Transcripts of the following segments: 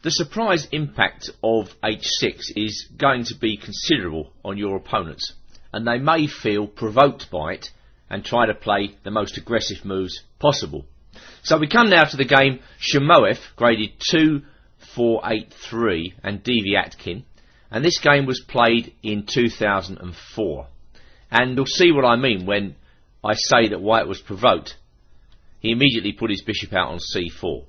The surprise impact of H6 is going to be considerable on your opponents, and they may feel provoked by it and try to play the most aggressive moves possible. So we come now to the game Shamoev, graded 2483, and Deviatkin, and this game was played in 2004. And you'll see what I mean when I say that white was provoked. He immediately put his bishop out on c4.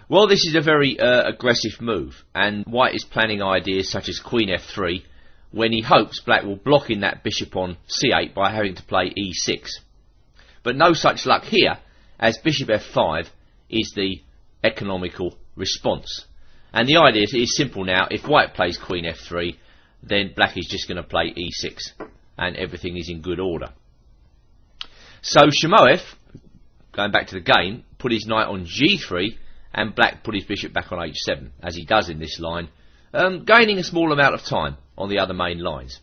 Well, this is a very aggressive move, and white is planning ideas such as queen f3, when he hopes black will block in that bishop on c8 by having to play e6. But no such luck here, as bishop f5 is the economical response. And the idea is simple now: if white plays queen f3, then black is just going to play e6, and everything is in good order. So Shamoev, going back to the game, put his knight on g3, and black put his bishop back on h7, as he does in this line, gaining a small amount of time on the other main lines.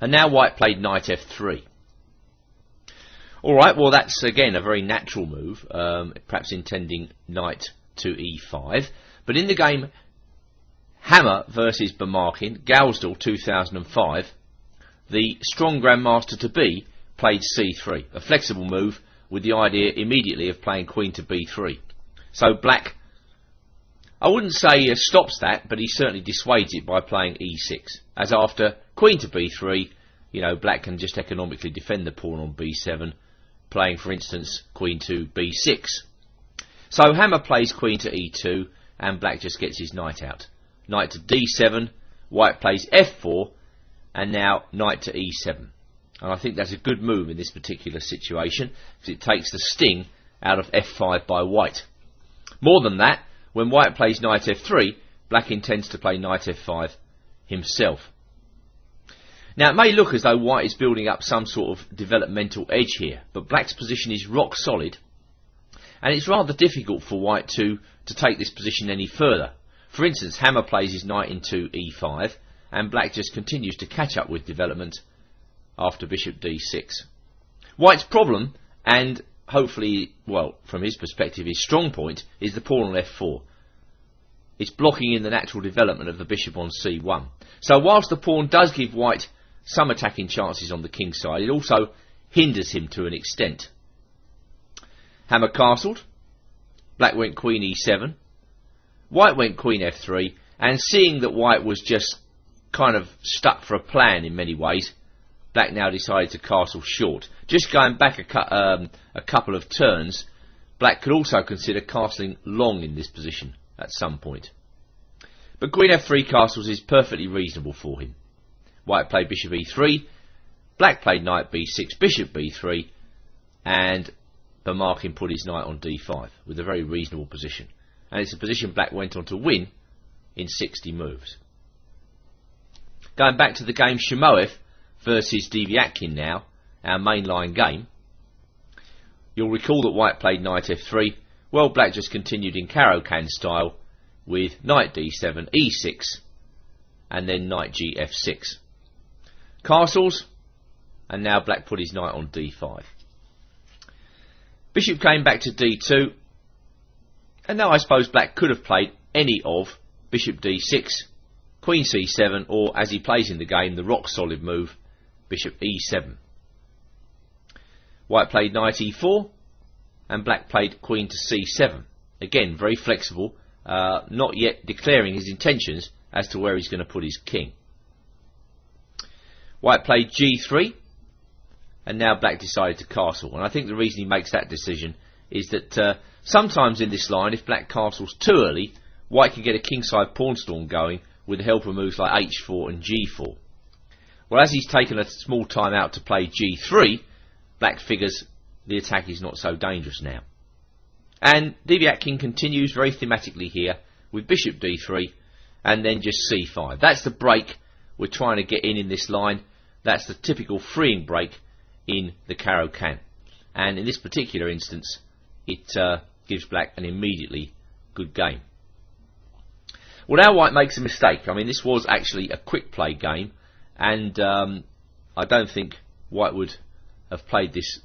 And now white played knight f3. Alright, well that's again a very natural move, perhaps intending knight to e5. But in the game Hammer versus Bamarkin, Galsdal 2005, the strong grandmaster to be played c3, a flexible move with the idea immediately of playing queen to b3. So black, I wouldn't say stops that, but he certainly dissuades it by playing e6. As after queen to b3, you know, black can just economically defend the pawn on b7, playing, for instance, queen to b6. So Hammer plays queen to e2, and black just gets his knight out. Knight to d7, white plays f4, and now knight to e7. And I think that's a good move in this particular situation, because it takes the sting out of f5 by white. More than that, when white plays knight f3, black intends to play knight f5 himself. Now it may look as though white is building up some sort of developmental edge here, but black's position is rock solid, and it's rather difficult for white to take this position any further. For instance, Hammer plays his knight into e5, and black just continues to catch up with development after bishop d6. White's problem, and hopefully, well, from his perspective, his strong point, is the pawn on f4. It's blocking in the natural development of the bishop on c1. So whilst the pawn does give white some attacking chances on the king side, it also hinders him to an extent. Hammer castled, black went queen e7, white went queen f3, and seeing that white was just kind of stuck for a plan in many ways, black now decided to castle short. Just going back a couple of turns, black could also consider castling long in this position at some point. But queen f3 castles is perfectly reasonable for him. White played bishop e3, black played knight b6, bishop b3, and Bamarkin put his knight on d5 with a very reasonable position. And it's a position black went on to win in 60 moves. Going back to the game Shamoev versus Deviatkin now, our mainline game. You'll recall that white played knight f3. Well, black just continued in Caro-Kann style with knight d7, e6, and then knight g f6. Castles, and now black put his knight on d5. Bishop came back to d2, and now I suppose black could have played any of bishop d6, queen c7, or as he plays in the game, the rock solid move, bishop e7. White played knight e4, and black played queen to c7. Again, very flexible, not yet declaring his intentions as to where he's going to put his king. White played g3, and now black decided to castle. And I think the reason he makes that decision is that sometimes in this line, if black castles too early, white can get a kingside pawn storm going with the help of moves like h4 and g4. Well, as he's taken a small time out to play g3, black figures the attack is not so dangerous now. And Deviatkin continues very thematically here with bishop d3 and then just c5. That's the break we're trying to get in this line. That's the typical freeing break in the Caro-Kann. And in this particular instance, it gives black an immediately good game. Well, now white makes a mistake. I mean, this was actually a quick play game, and I don't think white would have played this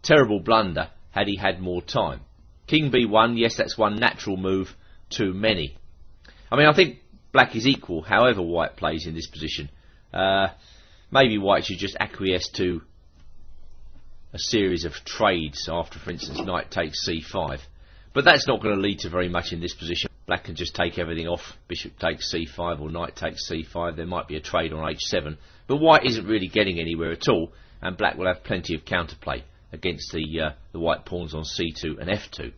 terrible blunder had he had more time. King b1, yes, that's one natural move too many. I mean, I think black is equal however white plays in this position. Maybe white should just acquiesce to a series of trades after, for instance, knight takes c5. But that's not going to lead to very much in this position. Black can just take everything off, bishop takes c5 or knight takes c5. There might be a trade on h7, but white isn't really getting anywhere at all, and black will have plenty of counterplay against the white pawns on c2 and f2.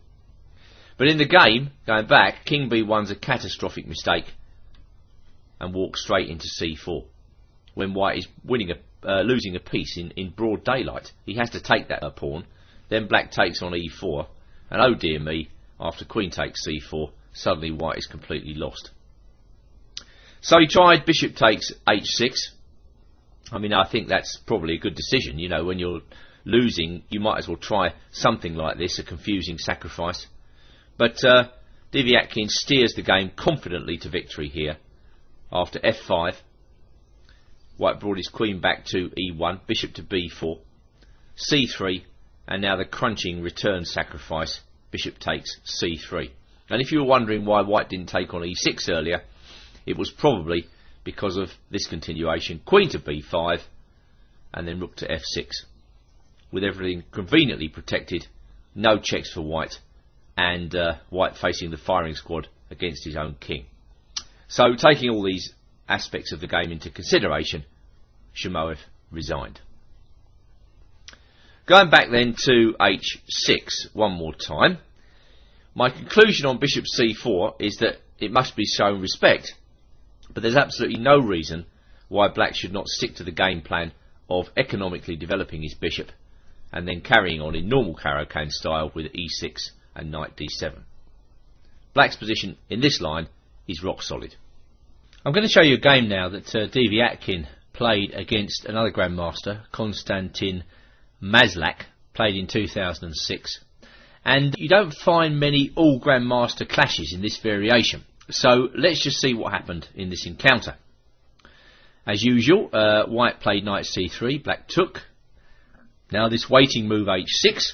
But in the game, going back, king b1's a catastrophic mistake and walks straight into c4 when white is losing a piece in broad daylight. He has to take that pawn, then black takes on e4, and oh dear me, after queen takes c4, suddenly white is completely lost. So he tried bishop takes h6. I mean, I think that's probably a good decision. You know, when you're losing, you might as well try something like this, a confusing sacrifice. But Deviatkin steers the game confidently to victory here. After f5, white brought his queen back to e1, bishop to b4, c3, and now the crunching return sacrifice, bishop takes c3. And if you were wondering why white didn't take on e6 earlier, it was probably because of this continuation, queen to b5, and then rook to f6. With everything conveniently protected, no checks for white, and white facing the firing squad against his own king. So, taking all these aspects of the game into consideration, Shamoev resigned. Going back then to h6 one more time, my conclusion on bishop c4 is that it must be shown respect, but there's absolutely no reason why black should not stick to the game plan of economically developing his bishop and then carrying on in normal Caro-Kann style with e6 and knight d7. Black's position in this line is rock solid. I'm going to show you a game now that Deviatkin played against another grandmaster, Konstantin Maslach, played in 2006, and you don't find many all grandmaster clashes in this variation. So let's just see what happened in this encounter. As usual, white played knight c3, black took. Now this waiting move h6,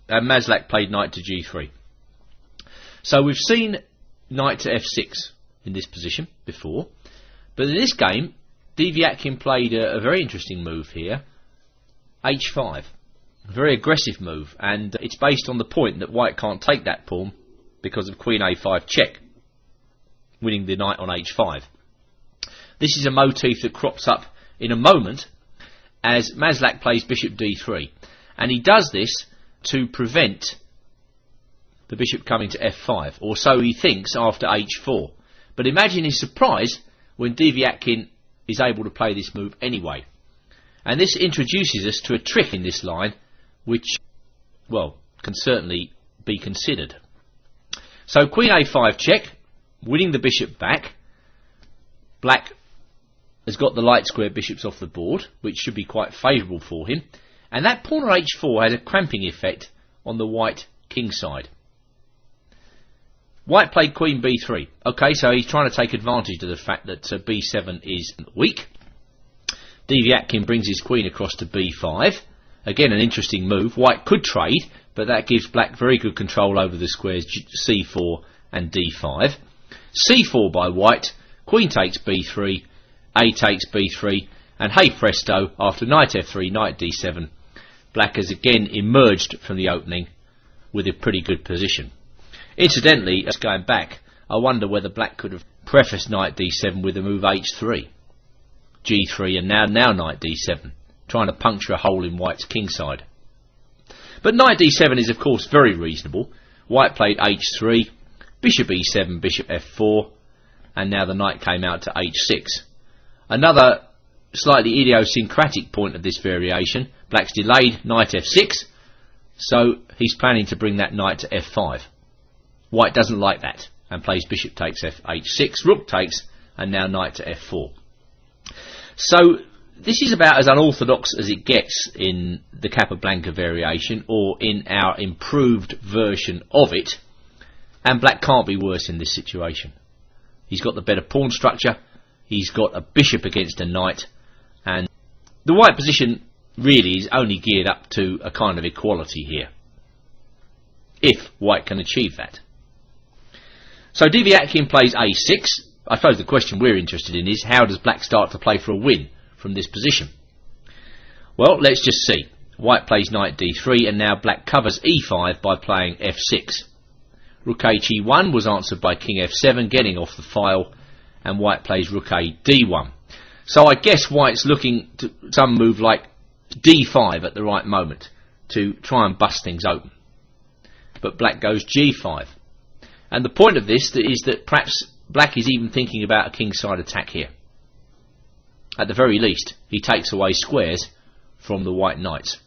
and Maslach played knight to g3. So we've seen knight to f6 in this position before, but in this game Deviatkin played a very interesting move here, h5. A very aggressive move, and it's based on the point that white can't take that pawn because of queen a5 check, winning the knight on h5. This is a motif that crops up in a moment as Maslach plays bishop d3, and he does this to prevent the bishop coming to f5, or so he thinks after h4. But imagine his surprise when Deviatkin is able to play this move anyway. And this introduces us to a trick in this line which, well, can certainly be considered. So queen a5 check, winning the bishop back. Black has got the light square bishops off the board, which should be quite favourable for him. And that pawn on h4 has a cramping effect on the white king side. White played queen b3. Okay, so he's trying to take advantage of the fact that b7 is weak. Deviatkin brings his queen across to b5. Again, an interesting move. White could trade, but that gives black very good control over the squares c4 and d5. c4 by white, queen takes b3, a takes b3, and hey presto, after knight f3, knight d7, black has again emerged from the opening with a pretty good position. Incidentally, as going back, I wonder whether black could have prefaced knight d7 with the move h3, g3, and now knight d7, trying to puncture a hole in white's king side. But knight d7 is of course very reasonable. White played h3, bishop e7, bishop f4, and now the knight came out to h6. Another slightly idiosyncratic point of this variation, black's delayed knight f6, so he's planning to bring that knight to f5. White doesn't like that and plays bishop takes h6, rook takes, and now knight to f4. So this is about as unorthodox as it gets in the Capablanca variation, or in our improved version of it, and black can't be worse in this situation. He's got the better pawn structure, he's got a bishop against a knight, and the white position really is only geared up to a kind of equality here, if white can achieve that. So Deviatkin plays a6. I suppose the question we're interested in is, how does black start to play for a win from this position? Well, let's just see. White plays knight d3, and now black covers e5 by playing f6. Rook he1 was answered by king f7, getting off the file, and white plays rook a d1. So I guess white's looking to some move like d5 at the right moment to try and bust things open. But black goes g5. And the point of this is that perhaps black is even thinking about a kingside attack here. At the very least, he takes away squares from the white knights.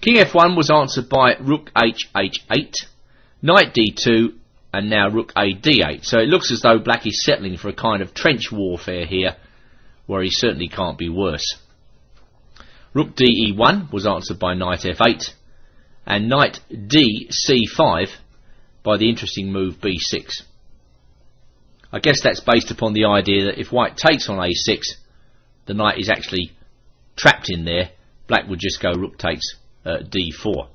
King f1 was answered by rook h8, knight d2, and now rook a d8. So it looks as though black is settling for a kind of trench warfare here, where he certainly can't be worse. Rook de1 was answered by knight f8, and knight d c5 by the interesting move b6. I guess that's based upon the idea that if white takes on a6, the knight is actually trapped in there. Black would just go rook takes d4.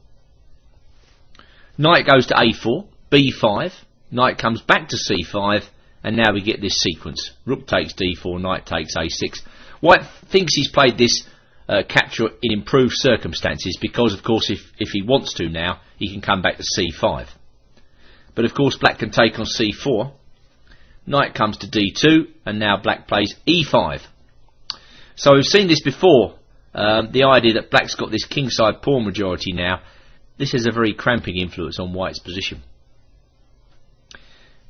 Knight goes to a4, b5, knight comes back to c5, and now we get this sequence. Rook takes d4, knight takes a6. White thinks he's played this capture in improved circumstances because, of course, if he wants to now, he can come back to c5. But, of course, black can take on c4. Knight comes to d2, and now black plays e5. So we've seen this before, the idea that black's got this kingside pawn majority now. This has a very cramping influence on white's position.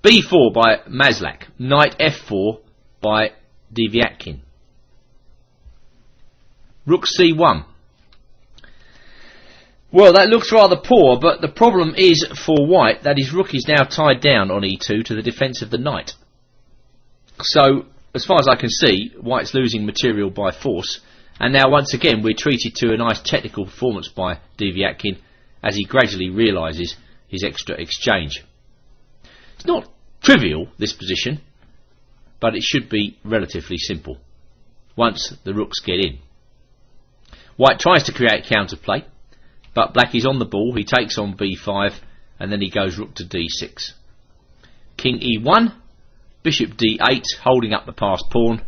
b4 by Maslak, knight f4 by Deviatkin. Rook c1. Well, that looks rather poor, but the problem is for white that his rook is now tied down on e2 to the defence of the knight. So, as far as I can see, white's losing material by force, and now once again we're treated to a nice technical performance by Deviatkin as he gradually realises his extra exchange. It's not trivial, this position, but it should be relatively simple once the rooks get in. White tries to create counterplay, but black is on the ball. He takes on b5, and then he goes rook to d6. King e1, bishop d8, holding up the passed pawn,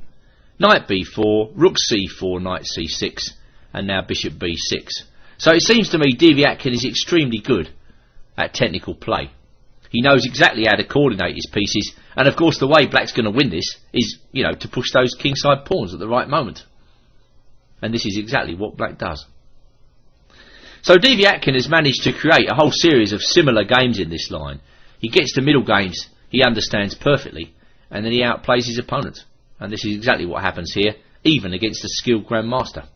knight b4, rook c4, knight c6, and now bishop b6. So it seems to me Deviatkin is extremely good at technical play. He knows exactly how to coordinate his pieces, and of course the way black's going to win this is, to push those kingside pawns at the right moment. And this is exactly what black does. So Deviatkin has managed to create a whole series of similar games in this line. He gets to middle games, he understands perfectly, and then he outplays his opponent. And this is exactly what happens here, even against a skilled grandmaster.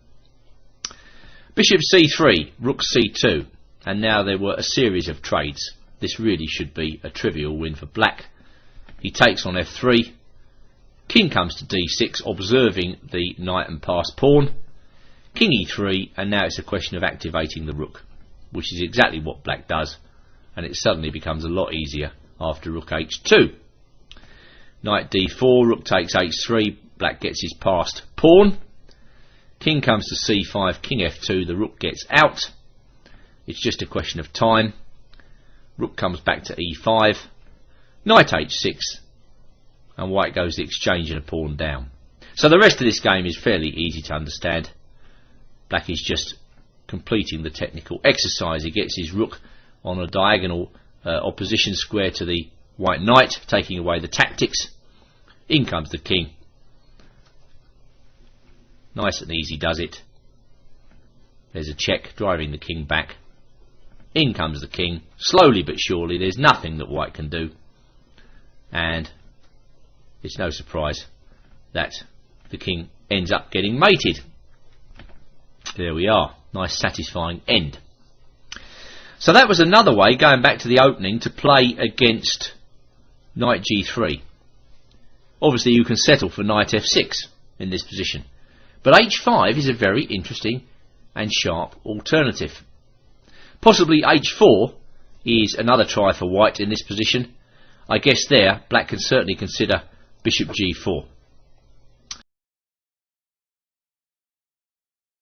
Bishop c3, rook c2, and now there were a series of trades. This really should be a trivial win for black. He takes on f3, king comes to d6, observing the knight and passed pawn, king e3, and now it's a question of activating the rook, which is exactly what black does, and it suddenly becomes a lot easier after rook h2. Knight d4, rook takes h3, black gets his passed pawn, king comes to c5, king f2, the rook gets out. It's just a question of time. Rook comes back to e5, knight h6, and white goes the exchange and a pawn down. So the rest of this game is fairly easy to understand. Black is just completing the technical exercise. He gets his rook on a diagonal opposition square to the white knight, taking away the tactics. In comes the king. Nice and easy does it. There's a check, driving the king back. In comes the king, slowly but surely. There's nothing that white can do. And it's no surprise that the king ends up getting mated. There we are. Nice satisfying end. So that was another way, going back to the opening, to play against knight g3. Obviously you can settle for knight f6 in this position. But h5 is a very interesting and sharp alternative. Possibly h4 is another try for white in this position. I guess there black can certainly consider bishop g4.